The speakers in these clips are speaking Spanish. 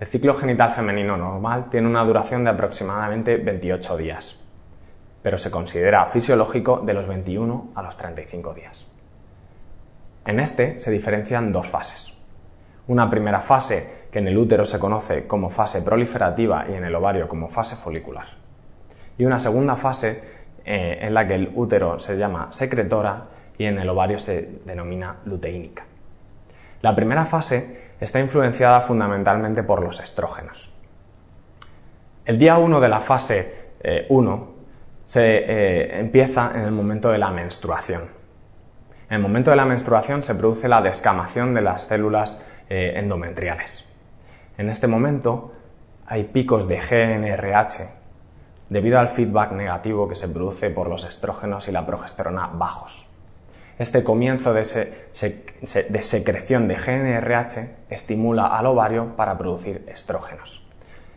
El ciclo genital femenino normal tiene una duración de aproximadamente 28 días, pero se considera fisiológico de los 21 a los 35 días. En este se diferencian dos fases. Una primera fase que en el útero se conoce como fase proliferativa y en el ovario como fase folicular. Y una segunda fase en la que el útero se llama secretora y en el ovario se denomina luteínica. La primera fase está influenciada fundamentalmente por los estrógenos. El día 1 de la fase 1 se empieza en el momento de la menstruación. En el momento de la menstruación se produce la descamación de las células endometriales. En este momento hay picos de GnRH debido al feedback negativo que se produce por los estrógenos y la progesterona bajos. Este comienzo de secreción de GnRH estimula al ovario para producir estrógenos,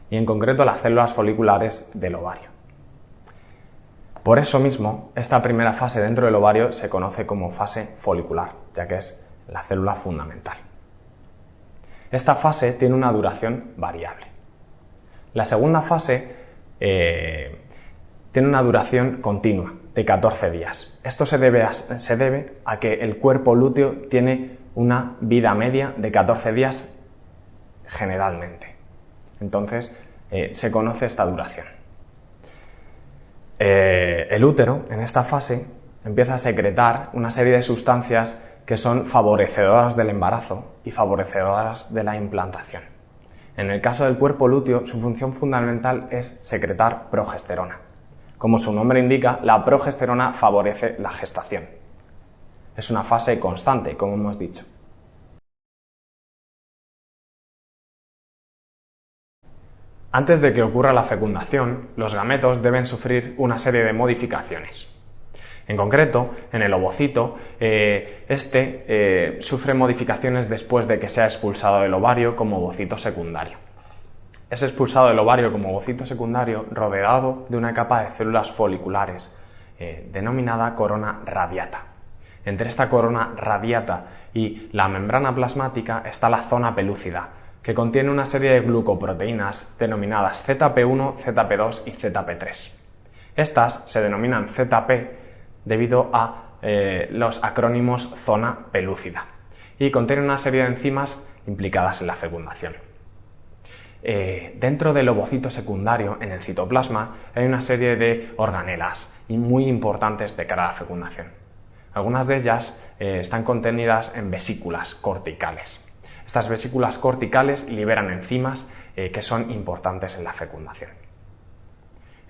y en concreto las células foliculares del ovario. Por eso mismo, esta primera fase dentro del ovario se conoce como fase folicular, ya que es la célula fundamental. Esta fase tiene una duración variable. La segunda fase tiene una duración continua de 14 días. Esto se debe a que el cuerpo lúteo tiene una vida media de 14 días generalmente. Entonces se conoce esta duración. El útero en esta fase empieza a secretar una serie de sustancias que son favorecedoras del embarazo y favorecedoras de la implantación. En el caso del cuerpo lúteo, su función fundamental es secretar progesterona. Como su nombre indica, la progesterona favorece la gestación. Es una fase constante, como hemos dicho. Antes de que ocurra la fecundación, los gametos deben sufrir una serie de modificaciones. En concreto, en el ovocito, sufre modificaciones después de que sea expulsado del ovario como ovocito secundario. Es expulsado del ovario como ovocito secundario rodeado de una capa de células foliculares denominada corona radiata. Entre esta corona radiata y la membrana plasmática está la zona pelúcida, que contiene una serie de glucoproteínas denominadas ZP1, ZP2 y ZP3. Estas se denominan ZP debido a los acrónimos zona pelúcida y contienen una serie de enzimas implicadas en la fecundación. Dentro del ovocito secundario, en el citoplasma, hay una serie de organelas muy importantes de cara a la fecundación. Algunas de ellas están contenidas en vesículas corticales. Estas vesículas corticales liberan enzimas que son importantes en la fecundación.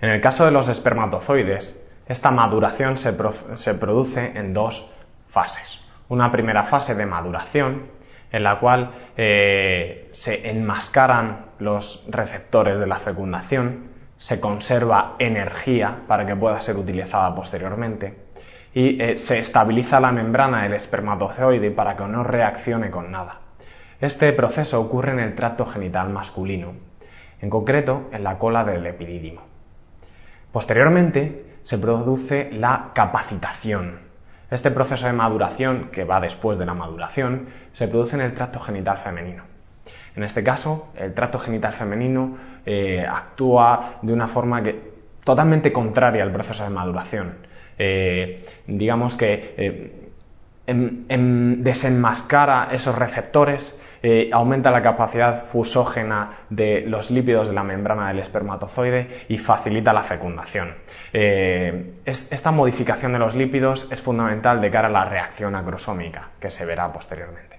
En el caso de los espermatozoides, esta maduración se produce en dos fases. Una primera fase de maduración, en la cual se enmascaran los receptores de la fecundación, se conserva energía para que pueda ser utilizada posteriormente y se estabiliza la membrana del espermatozoide para que no reaccione con nada. Este proceso ocurre en el tracto genital masculino, en concreto en la cola del epidídimo. Posteriormente se produce la capacitación. Este proceso de maduración, que va después de la maduración, se produce en el tracto genital femenino. En este caso, el tracto genital femenino actúa de una forma totalmente contraria al proceso de maduración. Digamos que desenmascara esos receptores, aumenta la capacidad fusógena de los lípidos de la membrana del espermatozoide y facilita la fecundación. Esta modificación de los lípidos es fundamental de cara a la reacción acrosómica, que se verá posteriormente.